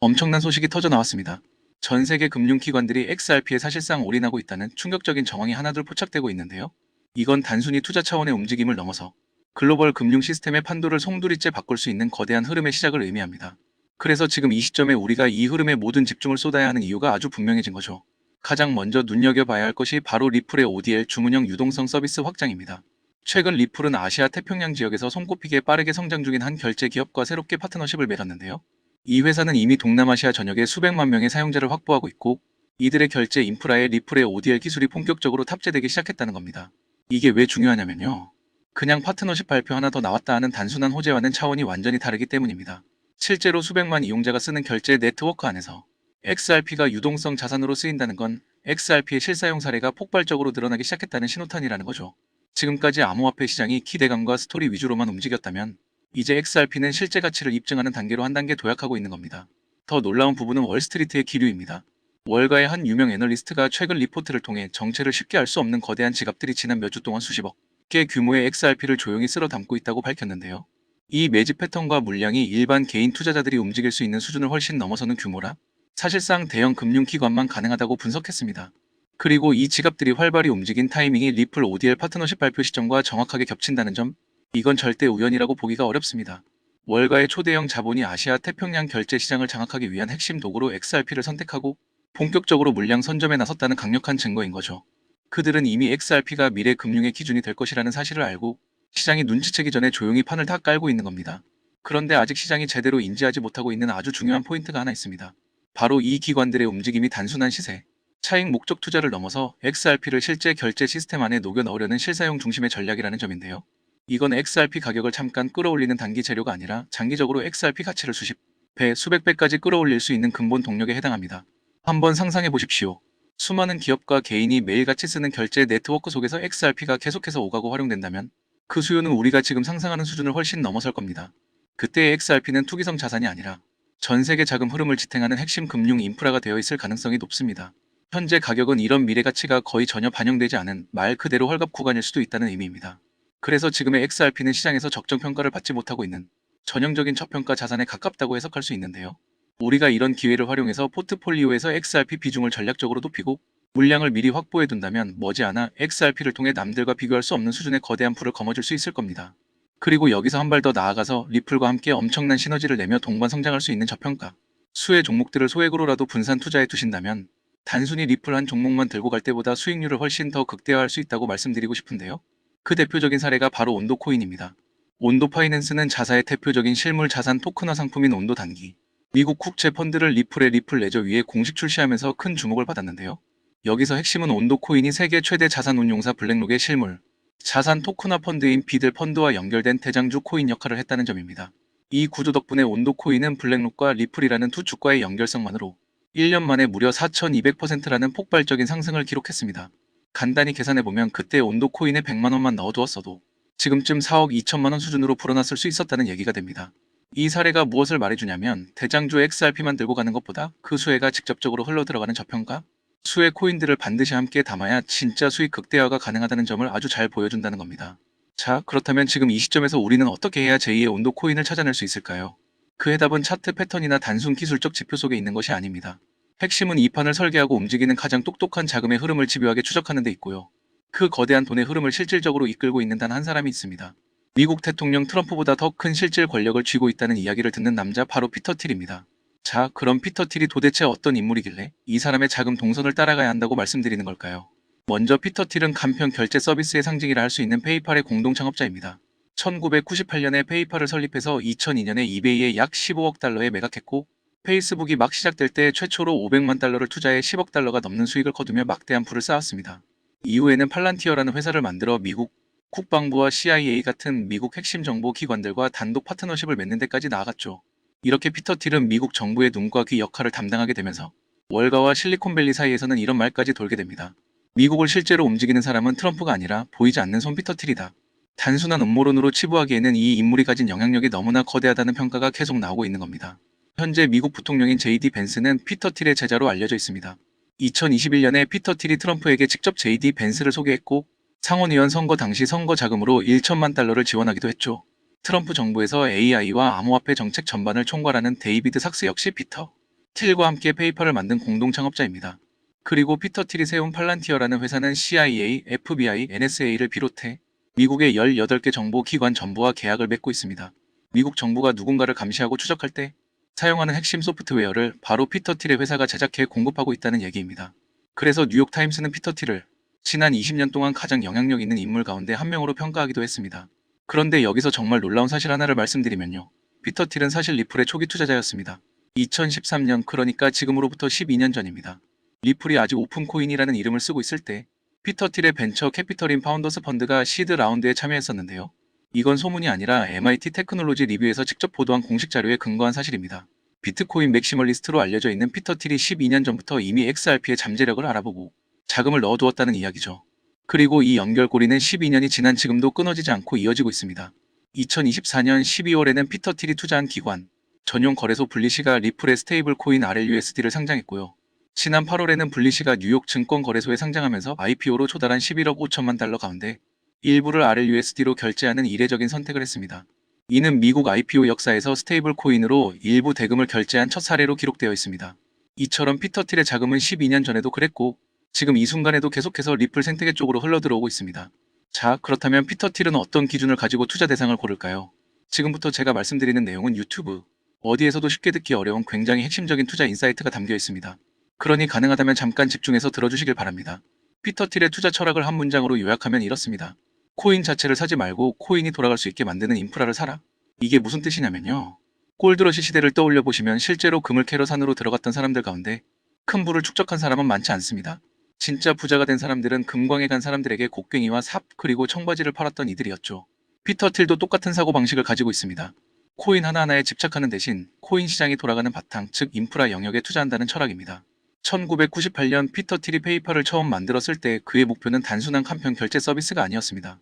엄청난 소식이 터져 나왔습니다. 전 세계 금융기관들이 XRP에 사실상 올인하고 있다는 충격적인 정황이 하나둘 포착되고 있는데요. 이건 단순히 투자 차원의 움직임을 넘어서 글로벌 금융 시스템의 판도를 송두리째 바꿀 수 있는 거대한 흐름의 시작을 의미합니다. 그래서 지금 이 시점에 우리가 이 흐름에 모든 집중을 쏟아야 하는 이유가 아주 분명해진 거죠. 가장 먼저 눈여겨봐야 할 것이 바로 리플의 ODL 주문형 유동성 서비스 확장입니다. 최근 리플은 아시아 태평양 지역에서 손꼽히게 빠르게 성장 중인 한 결제 기업과 새롭게 파트너십을 맺었는데요. 이 회사는 이미 동남아시아 전역에 수백만 명의 사용자를 확보하고 있고, 이들의 결제 인프라에 리플의 ODL 기술이 본격적으로 탑재되기 시작했다는 겁니다. 이게 왜 중요하냐면요. 그냥 파트너십 발표 하나 더 나왔다 하는 단순한 호재와는 차원이 완전히 다르기 때문입니다. 실제로 수백만 이용자가 쓰는 결제 네트워크 안에서 XRP가 유동성 자산으로 쓰인다는 건 XRP의 실사용 사례가 폭발적으로 늘어나기 시작했다는 신호탄이라는 거죠. 지금까지 암호화폐 시장이 키대감과 스토리 위주로만 움직였다면 이제 XRP는 실제 가치를 입증하는 단계로 한 단계 도약하고 있는 겁니다. 더 놀라운 부분은 월스트리트의 기류입니다. 월가의 한 유명 애널리스트가 최근 리포트를 통해 정체를 쉽게 알 수 없는 거대한 지갑들이 지난 몇 주 동안 수십억 개 규모의 XRP를 조용히 쓸어 담고 있다고 밝혔는데요. 이 매집 패턴과 물량이 일반 개인 투자자들이 움직일 수 있는 수준을 훨씬 넘어서는 규모라 사실상 대형 금융기관만 가능하다고 분석했습니다. 그리고 이 지갑들이 활발히 움직인 타이밍이 리플 ODL 파트너십 발표 시점과 정확하게 겹친다는 점, 이건 절대 우연이라고 보기가 어렵습니다. 월가의 초대형 자본이 아시아 태평양 결제 시장을 장악하기 위한 핵심 도구로 XRP를 선택하고 본격적으로 물량 선점에 나섰다는 강력한 증거인 거죠. 그들은 이미 XRP가 미래 금융의 기준이 될 것이라는 사실을 알고 시장이 눈치채기 전에 조용히 판을 다 깔고 있는 겁니다. 그런데 아직 시장이 제대로 인지하지 못하고 있는 아주 중요한 포인트가 하나 있습니다. 바로 이 기관들의 움직임이 단순한 시세, 차익 목적 투자를 넘어서 XRP를 실제 결제 시스템 안에 녹여 넣으려는 실사용 중심의 전략이라는 점인데요. 이건 XRP 가격을 잠깐 끌어올리는 단기 재료가 아니라 장기적으로 XRP 가치를 수십 배, 수백 배까지 끌어올릴 수 있는 근본 동력에 해당합니다. 한번 상상해 보십시오. 수많은 기업과 개인이 매일같이 쓰는 결제 네트워크 속에서 XRP가 계속해서 오가고 활용된다면 그 수요는 우리가 지금 상상하는 수준을 훨씬 넘어설 겁니다. 그때의 XRP는 투기성 자산이 아니라 전 세계 자금 흐름을 지탱하는 핵심 금융 인프라가 되어 있을 가능성이 높습니다. 현재 가격은 이런 미래 가치가 거의 전혀 반영되지 않은 말 그대로 헐갑 구간일 수도 있다는 의미입니다. 그래서 지금의 XRP는 시장에서 적정 평가를 받지 못하고 있는 전형적인 저평가 자산에 가깝다고 해석할 수 있는데요. 우리가 이런 기회를 활용해서 포트폴리오에서 XRP 비중을 전략적으로 높이고 물량을 미리 확보해 둔다면 머지않아 XRP를 통해 남들과 비교할 수 없는 수준의 거대한 풀을 거머쥘 수 있을 겁니다. 그리고 여기서 한 발 더 나아가서 리플과 함께 엄청난 시너지를 내며 동반 성장할 수 있는 저평가 수의 종목들을 소액으로라도 분산 투자해 두신다면 단순히 리플 한 종목만 들고 갈 때보다 수익률을 훨씬 더 극대화할 수 있다고 말씀드리고 싶은데요. 그 대표적인 사례가 바로 온도코인입니다. 온도 파이낸스는 자사의 대표적인 실물 자산 토큰화 상품인 온도 단기 미국 국채 펀드를 리플의 리플 레저 위에 공식 출시하면서 큰 주목을 받았는데요. 여기서 핵심은 온도코인이 세계 최대 자산 운용사 블랙록의 실물 자산 토큰화 펀드인 비들 펀드와 연결된 대장주 코인 역할을 했다는 점입니다. 이 구조 덕분에 온도코인은 블랙록과 리플이라는 두 주가의 연결성만으로 1년 만에 무려 4200%라는 폭발적인 상승을 기록했습니다. 간단히 계산해보면 그때 온도코인에 100만원만 넣어두었어도 지금쯤 4억 2천만원 수준으로 불어났을 수 있었다는 얘기가 됩니다. 이 사례가 무엇을 말해주냐면 대장주 XRP만 들고 가는 것보다 그 수혜가 직접적으로 흘러들어가는 저평가 수혜 코인들을 반드시 함께 담아야 진짜 수익 극대화가 가능하다는 점을 아주 잘 보여준다는 겁니다. 자, 그렇다면 지금 이 시점에서 우리는 어떻게 해야 제2의 온도 코인을 찾아낼 수 있을까요? 그 해답은 차트 패턴이나 단순 기술적 지표 속에 있는 것이 아닙니다. 핵심은 이 판을 설계하고 움직이는 가장 똑똑한 자금의 흐름을 집요하게 추적하는 데 있고요. 그 거대한 돈의 흐름을 실질적으로 이끌고 있는 단 한 사람이 있습니다. 미국 대통령 트럼프보다 더 큰 실질 권력을 쥐고 있다는 이야기를 듣는 남자 바로 피터 틸입니다. 자, 그럼 피터 틸이 도대체 어떤 인물이길래 이 사람의 자금 동선을 따라가야 한다고 말씀드리는 걸까요? 먼저 피터 틸은 간편 결제 서비스의 상징이라 할 수 있는 페이팔의 공동 창업자입니다. 1998년에 페이팔을 설립해서 2002년에 이베이에 약 15억 달러에 매각했고 페이스북이 막 시작될 때 최초로 500만 달러를 투자해 10억 달러가 넘는 수익을 거두며 막대한 풀을 쌓았습니다. 이후에는 팔란티어라는 회사를 만들어 미국 국방부와 CIA 같은 미국 핵심 정보 기관들과 단독 파트너십을 맺는 데까지 나아갔죠. 이렇게 피터 틸은 미국 정부의 눈과 귀 역할을 담당하게 되면서 월가와 실리콘밸리 사이에서는 이런 말까지 돌게 됩니다. 미국을 실제로 움직이는 사람은 트럼프가 아니라 보이지 않는 손 피터 틸이다. 단순한 음모론으로 치부하기에는 이 인물이 가진 영향력이 너무나 거대하다는 평가가 계속 나오고 있는 겁니다. 현재 미국 부통령인 JD 벤스는 피터 틸의 제자로 알려져 있습니다. 2021년에 피터 틸이 트럼프에게 직접 JD 벤스를 소개했고 상원의원 선거 당시 선거 자금으로 1천만 달러를 지원하기도 했죠. 트럼프 정부에서 AI와 암호화폐 정책 전반을 총괄하는 데이비드 삭스 역시 피터 틸과 함께 페이팔을 만든 공동 창업자입니다. 그리고 피터 틸이 세운 팔란티어라는 회사는 CIA, FBI, NSA를 비롯해 미국의 18개 정보기관 전부와 계약을 맺고 있습니다. 미국 정부가 누군가를 감시하고 추적할 때 사용하는 핵심 소프트웨어를 바로 피터 틸의 회사가 제작해 공급하고 있다는 얘기입니다. 그래서 뉴욕타임스는 피터 틸을 지난 20년 동안 가장 영향력 있는 인물 가운데 한 명으로 평가하기도 했습니다. 그런데 여기서 정말 놀라운 사실 하나를 말씀드리면요. 피터 틸은 사실 리플의 초기 투자자였습니다. 2013년, 그러니까 지금으로부터 12년 전입니다. 리플이 아직 오픈코인이라는 이름을 쓰고 있을 때 피터 틸의 벤처 캐피털인 파운더스 펀드가 시드 라운드에 참여했었는데요. 이건 소문이 아니라 MIT 테크놀로지 리뷰에서 직접 보도한 공식 자료에 근거한 사실입니다. 비트코인 맥시멀리스트로 알려져 있는 피터 틸이 12년 전부터 이미 XRP의 잠재력을 알아보고 자금을 넣어두었다는 이야기죠. 그리고 이 연결고리는 12년이 지난 지금도 끊어지지 않고 이어지고 있습니다. 2024년 12월에는 피터 틸이 투자한 기관 전용 거래소 블리시가 리플의 스테이블 코인 RLUSD를 상장했고요. 지난 8월에는 블리시가 뉴욕 증권거래소에 상장하면서 IPO로 초달한 11억 5천만 달러 가운데 일부를 RLUSD로 결제하는 이례적인 선택을 했습니다. 이는 미국 IPO 역사에서 스테이블 코인으로 일부 대금을 결제한 첫 사례로 기록되어 있습니다. 이처럼 피터 틸의 자금은 12년 전에도 그랬고 지금 이 순간에도 계속해서 리플 생태계 쪽으로 흘러들어오고 있습니다. 자, 그렇다면 피터 틸은 어떤 기준을 가지고 투자 대상을 고를까요? 지금부터 제가 말씀드리는 내용은 유튜브 어디에서도 쉽게 듣기 어려운 굉장히 핵심적인 투자 인사이트가 담겨 있습니다. 그러니 가능하다면 잠깐 집중해서 들어주시길 바랍니다. 피터 틸의 투자 철학을 한 문장으로 요약하면 이렇습니다. 코인 자체를 사지 말고 코인이 돌아갈 수 있게 만드는 인프라를 사라. 이게 무슨 뜻이냐면요. 골드러시 시대를 떠올려 보시면 실제로 금을 캐러 산으로 들어갔던 사람들 가운데 큰 부를 축적한 사람은 많지 않습니다. 진짜 부자가 된 사람들은 금광에 간 사람들에게 곡괭이와 삽 그리고 청바지를 팔았던 이들이었죠. 피터 틸도 똑같은 사고방식을 가지고 있습니다. 코인 하나하나에 집착하는 대신 코인 시장이 돌아가는 바탕, 즉 인프라 영역에 투자한다는 철학입니다. 1998년 피터 틸이 페이팔을 처음 만들었을 때 그의 목표는 단순한 간편 결제 서비스가 아니었습니다.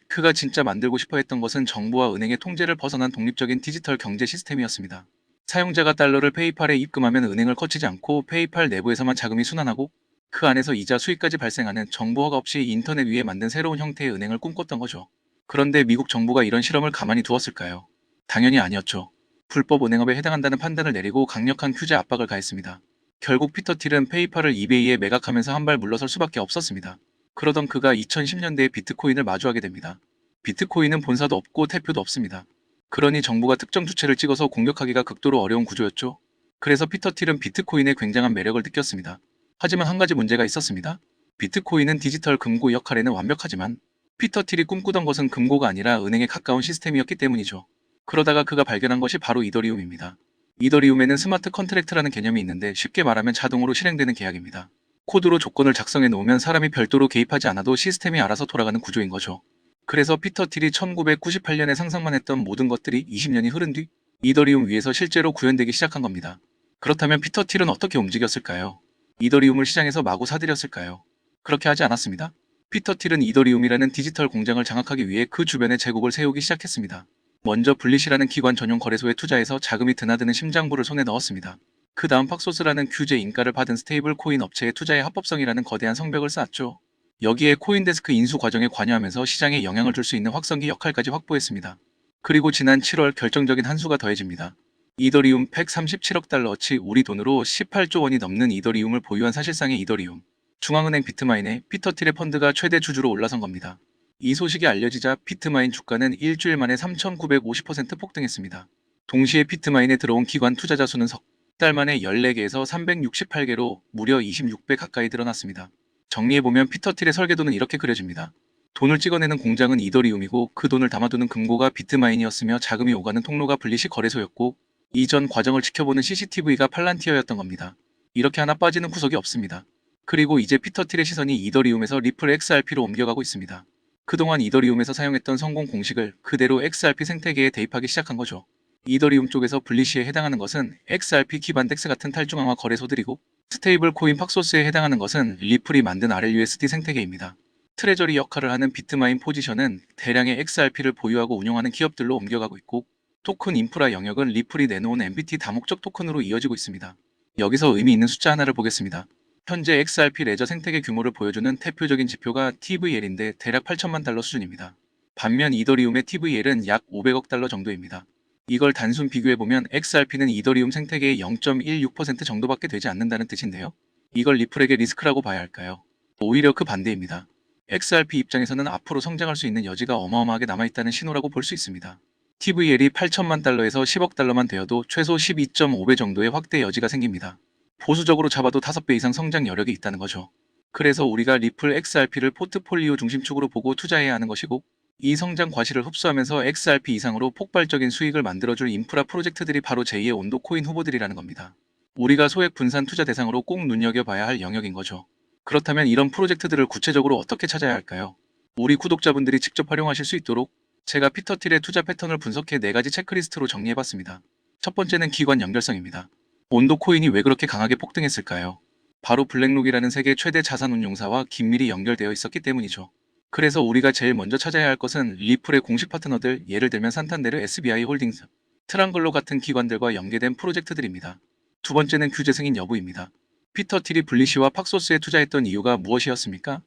그가 진짜 만들고 싶어 했던 것은 정부와 은행의 통제를 벗어난 독립적인 디지털 경제 시스템이었습니다. 사용자가 달러를 페이팔에 입금하면 은행을 거치지 않고 페이팔 내부에서만 자금이 순환하고 그 안에서 이자 수익까지 발생하는 정보 허가 없이 인터넷 위에 만든 새로운 형태의 은행을 꿈꿨던 거죠. 그런데 미국 정부가 이런 실험을 가만히 두었을까요? 당연히 아니었죠. 불법 은행업에 해당한다는 판단을 내리고 강력한 규제 압박을 가했습니다. 결국 피터 틸은 페이팔을 이베이에 매각하면서 한 발 물러설 수밖에 없었습니다. 그러던 그가 2010년대에 비트코인을 마주하게 됩니다. 비트코인은 본사도 없고 대표도 없습니다. 그러니 정부가 특정 주체를 찍어서 공격하기가 극도로 어려운 구조였죠. 그래서 피터 틸은 비트코인의 굉장한 매력을 느꼈습니다. 하지만 한 가지 문제가 있었습니다. 비트코인은 디지털 금고 역할에는 완벽하지만 피터 틸이 꿈꾸던 것은 금고가 아니라 은행에 가까운 시스템이었기 때문이죠. 그러다가 그가 발견한 것이 바로 이더리움입니다. 이더리움에는 스마트 컨트랙트라는 개념이 있는데 쉽게 말하면 자동으로 실행되는 계약입니다. 코드로 조건을 작성해 놓으면 사람이 별도로 개입하지 않아도 시스템이 알아서 돌아가는 구조인 거죠. 그래서 피터 틸이 1998년에 상상만 했던 모든 것들이 20년이 흐른 뒤 이더리움 위에서 실제로 구현되기 시작한 겁니다. 그렇다면 피터 틸은 어떻게 움직였을까요? 이더리움을 시장에서 마구 사들였을까요? 그렇게 하지 않았습니다. 피터 틸은 이더리움이라는 디지털 공장을 장악하기 위해 그 주변에 제국을 세우기 시작했습니다. 먼저 블릿이라는 기관 전용 거래소에 투자해서 자금이 드나드는 심장부를 손에 넣었습니다. 그 다음 팍소스라는 규제 인가를 받은 스테이블 코인 업체의 투자의 합법성이라는 거대한 성벽을 쌓았죠. 여기에 코인데스크 인수 과정에 관여하면서 시장에 영향을 줄 수 있는 확성기 역할까지 확보했습니다. 그리고 지난 7월 결정적인 한 수가 더해집니다. 이더리움 137억 달러어치 우리 돈으로 18조 원이 넘는 이더리움을 보유한 사실상의 이더리움. 중앙은행 비트마인의 피터 틸의 펀드가 최대 주주로 올라선 겁니다. 이 소식이 알려지자 비트마인 주가는 일주일 만에 3,950% 폭등했습니다. 동시에 비트마인에 들어온 기관 투자자 수는 석 달 만에 14개에서 368개로 무려 26배 가까이 늘어났습니다. 정리해보면 피터 틸의 설계도는 이렇게 그려집니다. 돈을 찍어내는 공장은 이더리움이고 그 돈을 담아두는 금고가 비트마인이었으며 자금이 오가는 통로가 블리시 거래소였고 이전 과정을 지켜보는 CCTV가 팔란티어였던 겁니다. 이렇게 하나 빠지는 구석이 없습니다. 그리고 이제 피터 틸의 시선이 이더리움에서 리플 XRP로 옮겨가고 있습니다. 그동안 이더리움에서 사용했던 성공 공식을 그대로 XRP 생태계에 대입하기 시작한 거죠. 이더리움 쪽에서 블리시에 해당하는 것은 XRP 기반 덱스 같은 탈중앙화 거래소들이고 스테이블 코인 팍소스에 해당하는 것은 리플이 만든 RLUSD 생태계입니다. 트레저리 역할을 하는 비트마인 포지션은 대량의 XRP를 보유하고 운영하는 기업들로 옮겨가고 있고 토큰 인프라 영역은 리플이 내놓은 MBT 다목적 토큰으로 이어지고 있습니다. 여기서 의미 있는 숫자 하나를 보겠습니다. 현재 XRP 레저 생태계 규모를 보여주는 대표적인 지표가 TVL인데 대략 8천만 달러 수준입니다. 반면 이더리움의 TVL은 약 500억 달러 정도입니다. 이걸 단순 비교해보면 XRP는 이더리움 생태계의 0.16% 정도밖에 되지 않는다는 뜻인데요. 이걸 리플에게 리스크라고 봐야 할까요? 오히려 그 반대입니다. XRP 입장에서는 앞으로 성장할 수 있는 여지가 어마어마하게 남아있다는 신호라고 볼 수 있습니다. TVL이 8천만 달러에서 10억 달러만 되어도 최소 12.5배 정도의 확대 여지가 생깁니다. 보수적으로 잡아도 5배 이상 성장 여력이 있다는 거죠. 그래서 우리가 리플 XRP를 포트폴리오 중심축으로 보고 투자해야 하는 것이고, 이 성장 과실을 흡수하면서 XRP 이상으로 폭발적인 수익을 만들어줄 인프라 프로젝트들이 바로 제2의 온도 코인 후보들이라는 겁니다. 우리가 소액 분산 투자 대상으로 꼭 눈여겨봐야 할 영역인 거죠. 그렇다면 이런 프로젝트들을 구체적으로 어떻게 찾아야 할까요? 우리 구독자분들이 직접 활용하실 수 있도록 제가 피터 틸의 투자 패턴을 분석해 4가지 체크리스트로 정리해봤습니다. 첫 번째는 기관 연결성입니다. 온도 코인이 왜 그렇게 강하게 폭등했을까요? 바로 블랙록이라는 세계 최대 자산 운용사와 긴밀히 연결되어 있었기 때문이죠. 그래서 우리가 제일 먼저 찾아야 할 것은 리플의 공식 파트너들, 예를 들면 산탄데르, SBI 홀딩스, 트랑글로 같은 기관들과 연계된 프로젝트들입니다. 두 번째는 규제 승인 여부입니다. 피터 틸이 블리시와 팍소스에 투자했던 이유가 무엇이었습니까?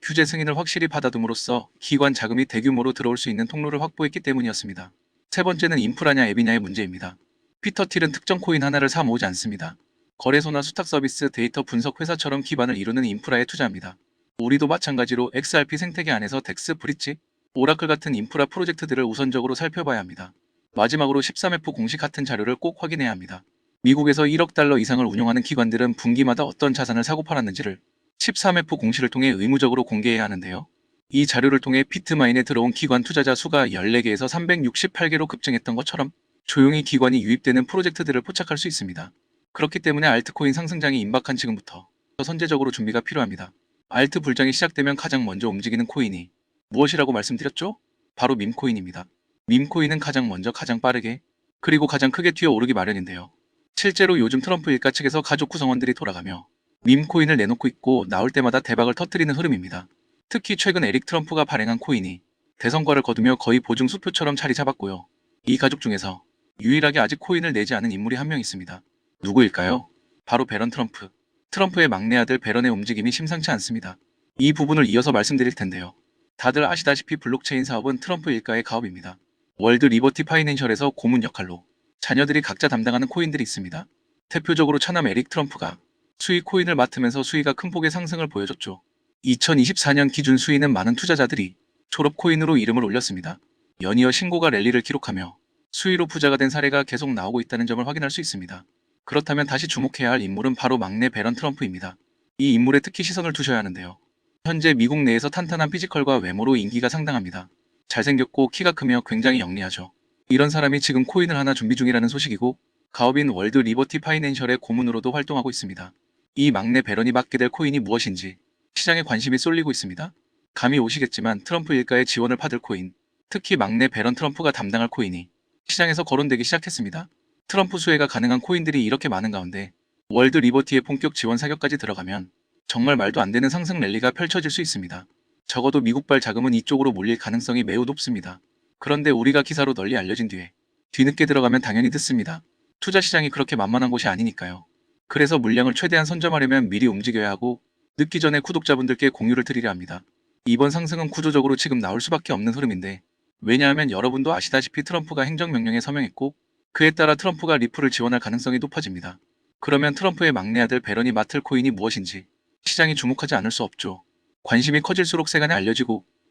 규제 승인을 확실히 받아둠으로써 기관 자금이 대규모로 들어올 수 있는 통로를 확보했기 때문이었습니다. 세 번째는 인프라냐 앱이냐의 문제입니다. 피터 틸은 특정 코인 하나를 사 모으지 않습니다. 거래소나 수탁 서비스, 데이터 분석 회사처럼 기반을 이루는 인프라에 투자합니다. 우리도 마찬가지로 XRP 생태계 안에서 덱스, 브릿지, 오라클 같은 인프라 프로젝트들을 우선적으로 살펴봐야 합니다. 마지막으로 13F 공식 같은 자료를 꼭 확인해야 합니다. 미국에서 1억 달러 이상을 운용하는 기관들은 분기마다 어떤 자산을 사고 팔았는지를 13F 공시를 통해 의무적으로 공개해야 하는데요. 이 자료를 통해 피트마인에 들어온 기관 투자자 수가 14개에서 368개로 급증했던 것처럼 조용히 기관이 유입되는 프로젝트들을 포착할 수 있습니다. 그렇기 때문에 알트코인 상승장이 임박한 지금부터 선제적으로 준비가 필요합니다. 알트 불장이 시작되면 가장 먼저 움직이는 코인이 무엇이라고 말씀드렸죠? 바로 밈코인입니다. 밈코인은 가장 먼저 가장 빠르게 그리고 가장 크게 튀어오르기 마련인데요. 실제로 요즘 트럼프 일가 측에서 가족 구성원들이 돌아가며 밈코인을 내놓고 있고 나올 때마다 대박을 터뜨리는 흐름입니다. 특히 최근 에릭 트럼프가 발행한 코인이 대성과를 거두며 거의 보증 수표처럼 자리 잡았고요. 이 가족 중에서 유일하게 아직 코인을 내지 않은 인물이 한 명 있습니다. 누구일까요? 바로 배런 트럼프. 트럼프의 막내 아들 배런의 움직임이 심상치 않습니다. 이 부분을 이어서 말씀드릴 텐데요. 다들 아시다시피 블록체인 사업은 트럼프 일가의 가업입니다. 월드 리버티 파이낸셜에서 고문 역할로 자녀들이 각자 담당하는 코인들이 있습니다. 대표적으로 차남 에릭 트럼프가 수익 코인을 맡으면서 수위가 큰 폭의 상승을 보여줬죠. 2024년 기준 수위는 많은 투자자들이 졸업 코인으로 이름을 올렸습니다. 연이어 신고가 랠리를 기록하며 수위로 부자가 된 사례가 계속 나오고 있다는 점을 확인할 수 있습니다. 그렇다면 다시 주목해야 할 인물은 바로 막내 배런 트럼프입니다. 이 인물에 특히 시선을 두셔야 하는데요. 현재 미국 내에서 탄탄한 피지컬과 외모로 인기가 상당합니다. 잘생겼고 키가 크며 굉장히 영리하죠. 이런 사람이 지금 코인을 하나 준비 중이라는 소식이고 가업인 월드 리버티 파이낸셜의 고문으로도 활동하고 있습니다. 이 막내 배런이 맡게 될 코인이 무엇인지 시장에 관심이 쏠리고 있습니다. 감이 오시겠지만 트럼프 일가의 지원을 받을 코인, 특히 막내 배런 트럼프가 담당할 코인이 시장에서 거론되기 시작했습니다. 트럼프 수혜가 가능한 코인들이 이렇게 많은 가운데 월드 리버티의 본격 지원 사격까지 들어가면 정말 말도 안 되는 상승 랠리가 펼쳐질 수 있습니다. 적어도 미국발 자금은 이쪽으로 몰릴 가능성이 매우 높습니다. 그런데 우리가 기사로 널리 알려진 뒤에 뒤늦게 들어가면 당연히 듣습니다. 투자 시장이 그렇게 만만한 곳이 아니니까요. 그래서 물량을 최대한 선점하려면 미리 움직여야 하고 늦기 전에 구독자분들께 공유를 드리려 합니다. 이번 상승은 구조적으로 지금 나올 수밖에 없는 흐름인데 왜냐하면 여러분도 아시다시피 트럼프가 행정명령에 서명했고 그에 따라 트럼프가 리플을 지원할 가능성이 높아집니다. 그러면 트럼프의 막내 아들 배런이 맡을 코인이 무엇인지 시장이 주목하지 않을 수 없죠. 관심이 커질수록 세간에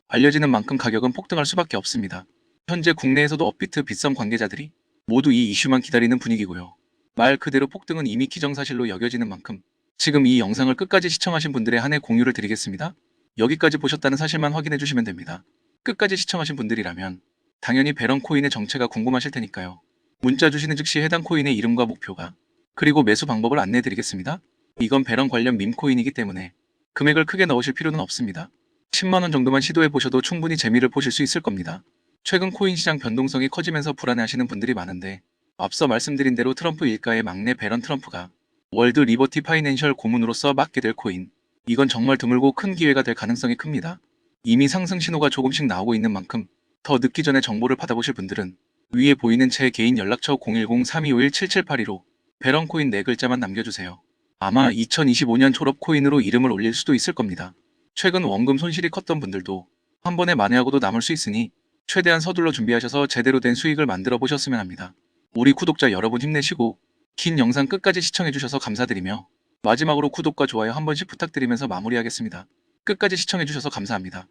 알려지는 만큼 가격은 폭등할 수밖에 없습니다. 현재 국내에서도 업비트 빗썸 관계자들이 모두 이 이슈만 기다리는 분위기고요. 말 그대로 폭등은 이미 기정사실로 여겨지는 만큼 지금 이 영상을 끝까지 시청하신 분들의 한해 공유를 드리겠습니다. 여기까지 보셨다는 사실만 확인해 주시면 됩니다. 끝까지 시청하신 분들이라면 당연히 배런 코인의 정체가 궁금하실 테니까요. 문자 주시는 즉시 해당 코인의 이름과 목표가 그리고 매수 방법을 안내해 드리겠습니다. 이건 배런 관련 밈코인이기 때문에 금액을 크게 넣으실 필요는 없습니다. 10만원 정도만 시도해 보셔도 충분히 재미를 보실 수 있을 겁니다. 최근 코인 시장 변동성이 커지면서 불안해하시는 분들이 많은데 앞서 말씀드린 대로 트럼프 일가의 막내 배런 트럼프가 월드 리버티 파이낸셜 고문으로서 맡게 될 코인, 이건 정말 드물고 큰 기회가 될 가능성이 큽니다. 이미 상승 신호가 조금씩 나오고 있는 만큼 더 늦기 전에 정보를 받아보실 분들은 위에 보이는 제 개인 연락처 010-3251-7782로 배런코인 4글자만 남겨주세요. 아마 2025년 졸업 코인으로 이름을 올릴 수도 있을 겁니다. 최근 원금 손실이 컸던 분들도 한 번에 만회하고도 남을 수 있으니 최대한 서둘러 준비하셔서 제대로 된 수익을 만들어 보셨으면 합니다. 우리 구독자 여러분 힘내시고 긴 영상 끝까지 시청해 주셔서 감사드리며 마지막으로 구독과 좋아요 한 번씩 부탁드리면서 마무리하겠습니다. 끝까지 시청해 주셔서 감사합니다.